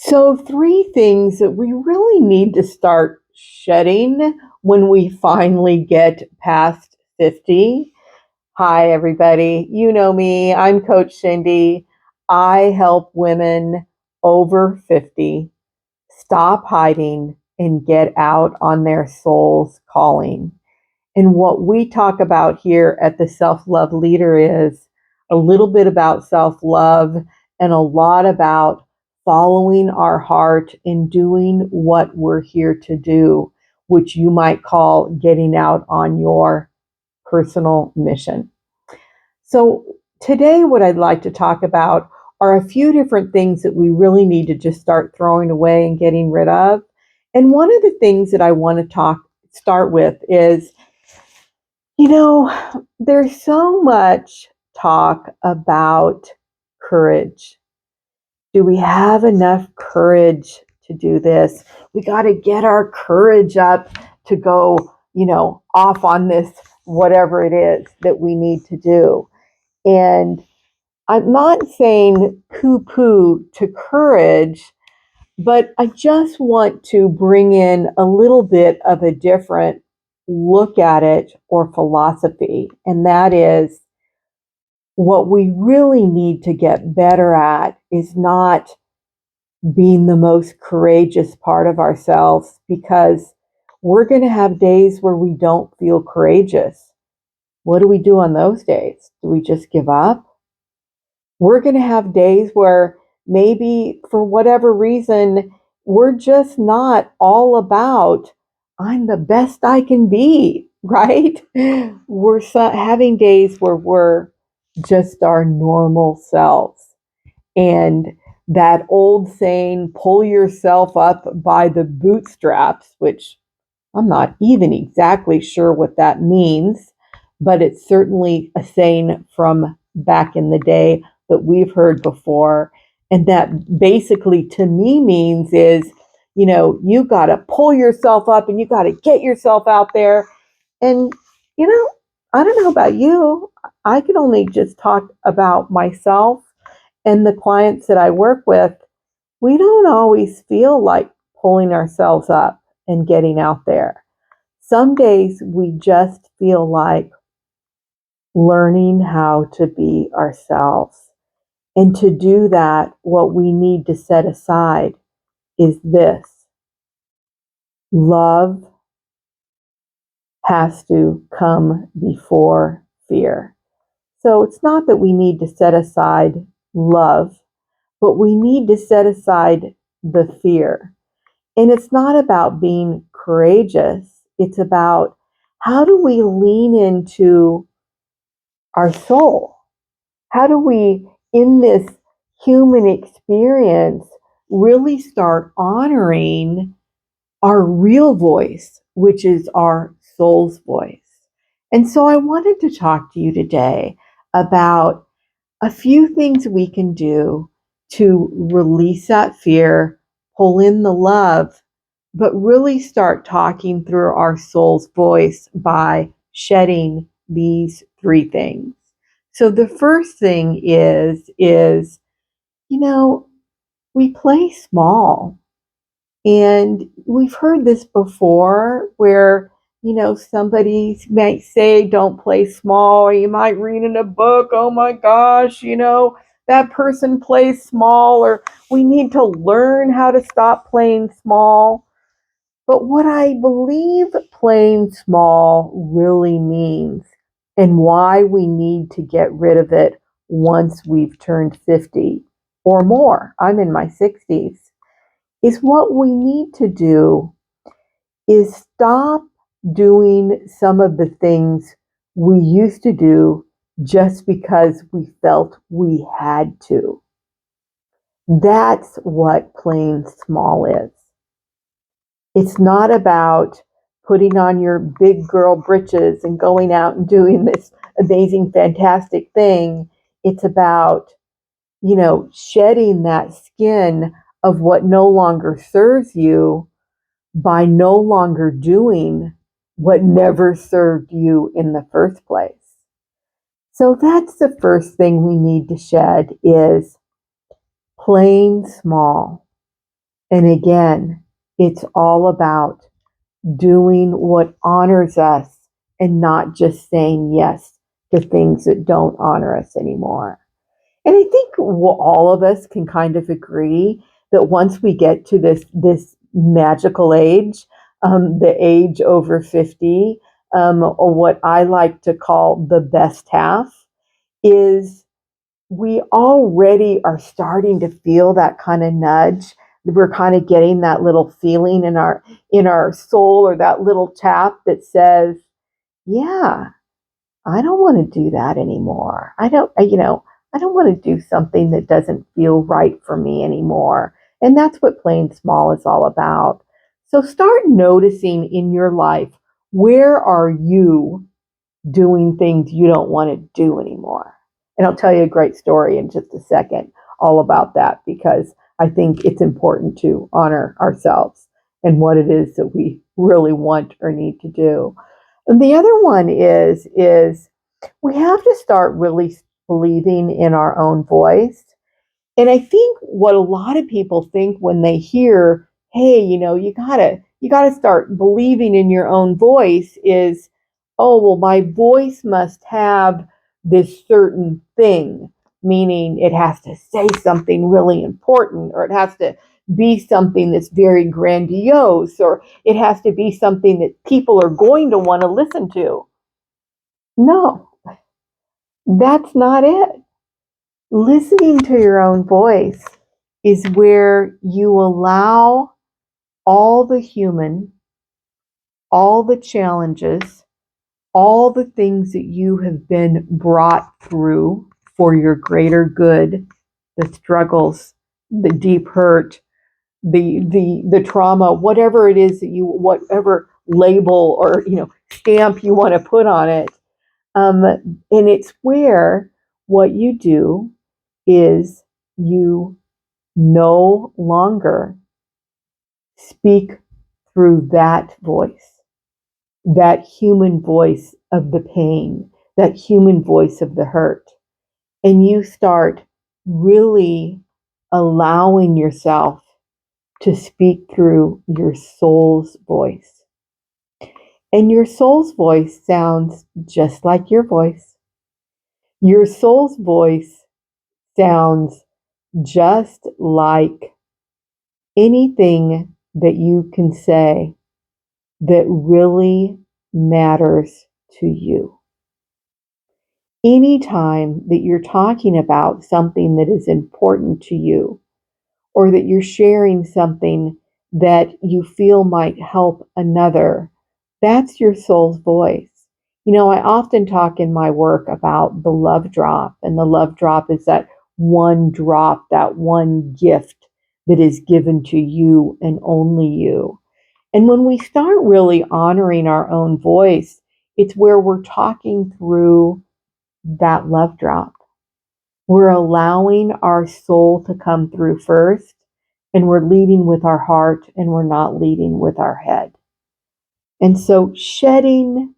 So, three things that we really need to start shedding when we finally get past 50. Hi, everybody. You know me. I'm Coach Cindy. I help women over 50 stop hiding and get out on their soul's calling. And what we talk about here at the Self Love Leader is a little bit about self love and a lot about following our heart and doing what we're here to do, which you might call getting out on your personal mission. So, today, what I'd like to talk about are a few different things that we really need to just start throwing away and getting rid of. And one of the things that I want to start with is there's so much talk about courage. Do we have enough courage to do this? We got to get our courage up to go, off on this, whatever it is that we need to do. And I'm not saying poo poo to courage, but I just want to bring in a little bit of a different look at it or philosophy. And that is what we really need to get better at is not being the most courageous part of ourselves, because we're going to have days where we don't feel courageous. What do we do on those days? Do we just give up? We're going to have days where maybe for whatever reason, we're just not all about, I'm the best I can be, right? We're having days where we're just our normal selves. And that old saying, pull yourself up by the bootstraps, which I'm not even exactly sure what that means, but it's certainly a saying from back in the day that we've heard before. And that basically to me means is, you got to pull yourself up and you got to get yourself out there. And, you know, I don't know about you. I can only just talk about myself and the clients that I work with. We don't always feel like pulling ourselves up and getting out there. Some days we just feel like learning how to be ourselves. And to do that, what we need to set aside is this: love has to come before fear. So it's not that we need to set aside love, but we need to set aside the fear. And it's not about being courageous, it's about how do we lean into our soul? How do we, in this human experience, really start honoring our real voice, which is our soul's voice? And so I wanted to talk to you today about a few things we can do to release that fear, pull in the love, but really start talking through our soul's voice by shedding these three things. So the first thing is you know, we play small. And we've heard this before where, somebody might say, don't play small, or you might read in a book, oh my gosh, that person plays small, or we need to learn how to stop playing small. But what I believe playing small really means, and why we need to get rid of it once we've turned 50 or more, I'm in my 60s, is what we need to do is stop doing some of the things we used to do just because we felt we had to. That's what playing small is. It's not about putting on your big girl britches and going out and doing this amazing, fantastic thing. It's about, shedding that skin of what no longer serves you by no longer doing what never served you in the first place. So that's the first thing we need to shed is playing small. And again, it's all about doing what honors us and not just saying yes to things that don't honor us anymore. And I think all of us can kind of agree that once we get to this magical age, the age over 50, or what I like to call the best half, is we already are starting to feel that kind of nudge. We're kind of getting that little feeling in our soul, or that little tap that says, yeah, I don't want to do that anymore. I don't want to do something that doesn't feel right for me anymore. And that's what playing small is all about. So start noticing in your life, where are you doing things you don't want to do anymore? And I'll tell you a great story in just a second all about that, because I think it's important to honor ourselves and what it is that we really want or need to do. And the other one is we have to start really believing in our own voice. And I think what a lot of people think when they hear, hey, you gotta start believing in your own voice is, oh, well, my voice must have this certain thing, meaning it has to say something really important, or it has to be something that's very grandiose, or it has to be something that people are going to want to listen to. No, that's not it. Listening to your own voice is where you allow all the human, all the challenges, all the things that you have been brought through for your greater good, the struggles, the deep hurt, the trauma, whatever it is that whatever label or stamp you want to put on it. And it's where what you do is you no longer speak through that voice, that human voice of the pain, that human voice of the hurt. And you start really allowing yourself to speak through your soul's voice. And your soul's voice sounds just like your voice. Your soul's voice sounds just like anything that you can say that really matters to you. Anytime that you're talking about something that is important to you, or that you're sharing something that you feel might help another, that's your soul's voice. I often talk in my work about the love drop, and the love drop is that one drop, that one gift that is given to you and only you. And when we start really honoring our own voice, it's where we're talking through that love drop. We're allowing our soul to come through first, and we're leading with our heart, and we're not leading with our head. And so shedding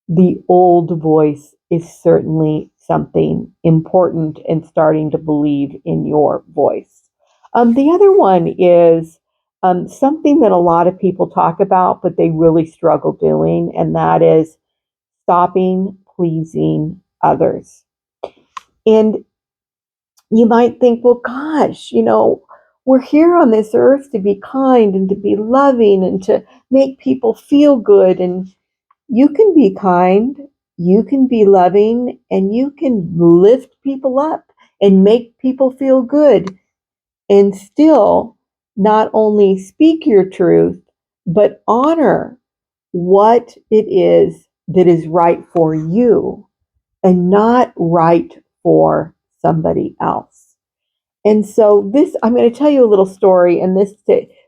the old voice is certainly something important, and starting to believe in your voice. The other one is something that a lot of people talk about, but they really struggle doing, and that is stopping pleasing others. And you might think, well, gosh, we're here on this earth to be kind and to be loving and to make people feel good. And you can be kind, you can be loving, and you can lift people up and make people feel good, and still not only speak your truth, but honor what it is that is right for you and not right for somebody else. And so I'm going to tell you a little story, and this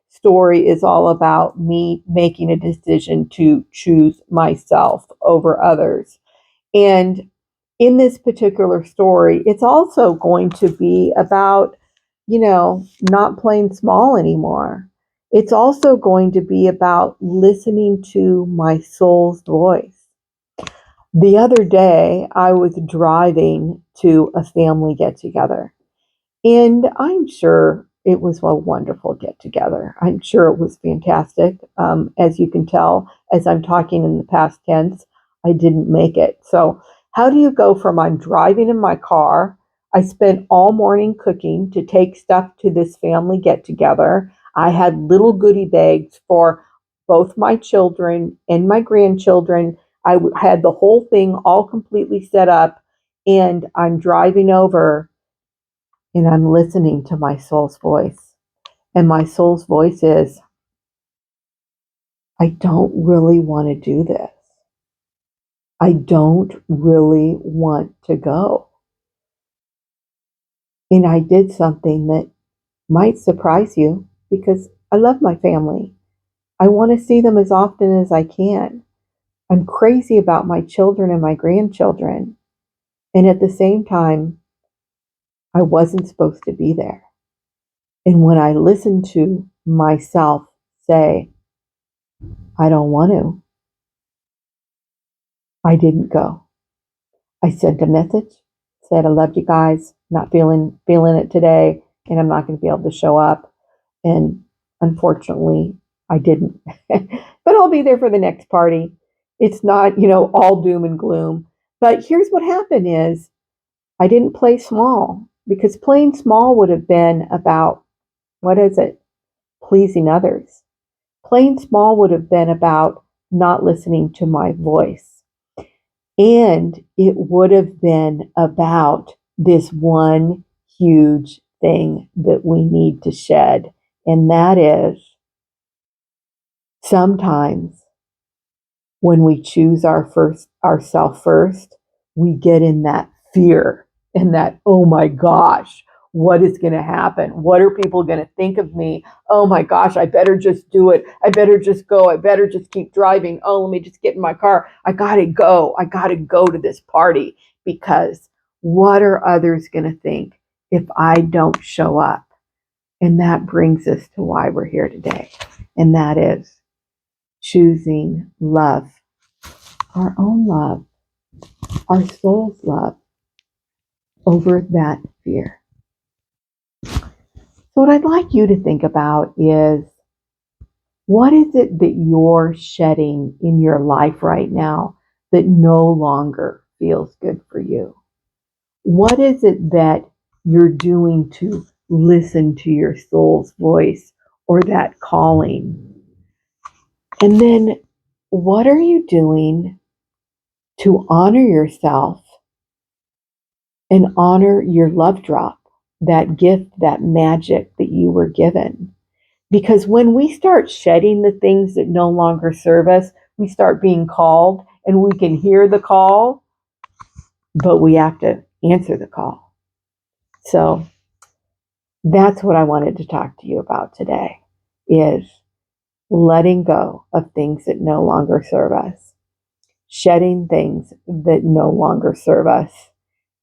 story is all about me making a decision to choose myself over others. And in this particular story, it's also going to be about, not playing small anymore. It's also going to be about listening to my soul's voice. The other day, I was driving to a family get together. And I'm sure it was a wonderful get together. I'm sure it was fantastic. As you can tell, as I'm talking in the past tense, I didn't make it. So, how do you go from I'm driving in my car? I spent all morning cooking to take stuff to this family get together. I had little goodie bags for both my children and my grandchildren. Had the whole thing all completely set up, and I'm driving over and I'm listening to my soul's voice. And my soul's voice is, I don't really want to do this. I don't really want to go. And I did something that might surprise you because I love my family. I want to see them as often as I can. I'm crazy about my children and my grandchildren. And at the same time, I wasn't supposed to be there. And when I listened to myself say, I don't want to, I didn't go. I sent a message, said I loved you guys, not feeling it today, and I'm not going to be able to show up. And unfortunately, I didn't. But I'll be there for the next party. It's not, all doom and gloom. But here's what happened is I didn't play small because playing small would have been about, what is it? Pleasing others. Playing small would have been about not listening to my voice. And it would have been about this one huge thing that we need to shed. And that is sometimes when we choose ourself first, we get in that fear and that, oh my gosh, what is going to happen? What are people going to think of me? Oh my gosh, I better just do it. I better just go. I better just keep driving. Oh, let me just get in my car. I got to go. I got to go to this party because what are others going to think if I don't show up? And that brings us to why we're here today. And that is choosing love, our own love, our soul's love over that fear. So, what I'd like you to think about is what is it that you're shedding in your life right now that no longer feels good for you? What is it that you're doing to listen to your soul's voice or that calling? And then, what are you doing to honor yourself and honor your love drop, that gift, that magic that you were given? Because when we start shedding the things that no longer serve us, we start being called and we can hear the call, but we have to answer the call. So that's what I wanted to talk to you about today is letting go of things that no longer serve us, shedding things that no longer serve us,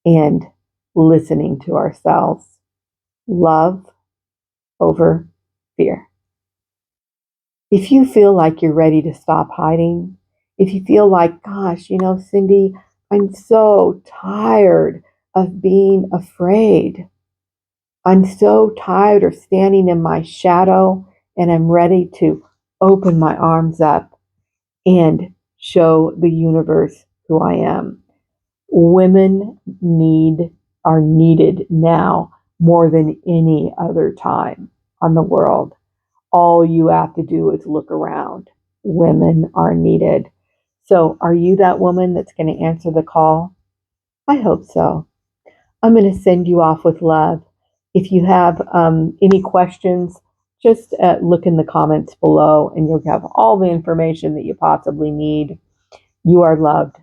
and listening to ourselves. Love over fear. If you feel like you're ready to stop hiding, if you feel like, gosh, Cindy, I'm so tired of being afraid. I'm so tired of standing in my shadow and I'm ready to open my arms up and show the universe who I am. Women are needed now more than any other time on the world. All you have to do is look around. Women are needed. So, are you that woman that's going to answer the call? I hope so. I'm going to send you off with love. If you have any questions, just look in the comments below and you'll have all the information that you possibly need. You are loved.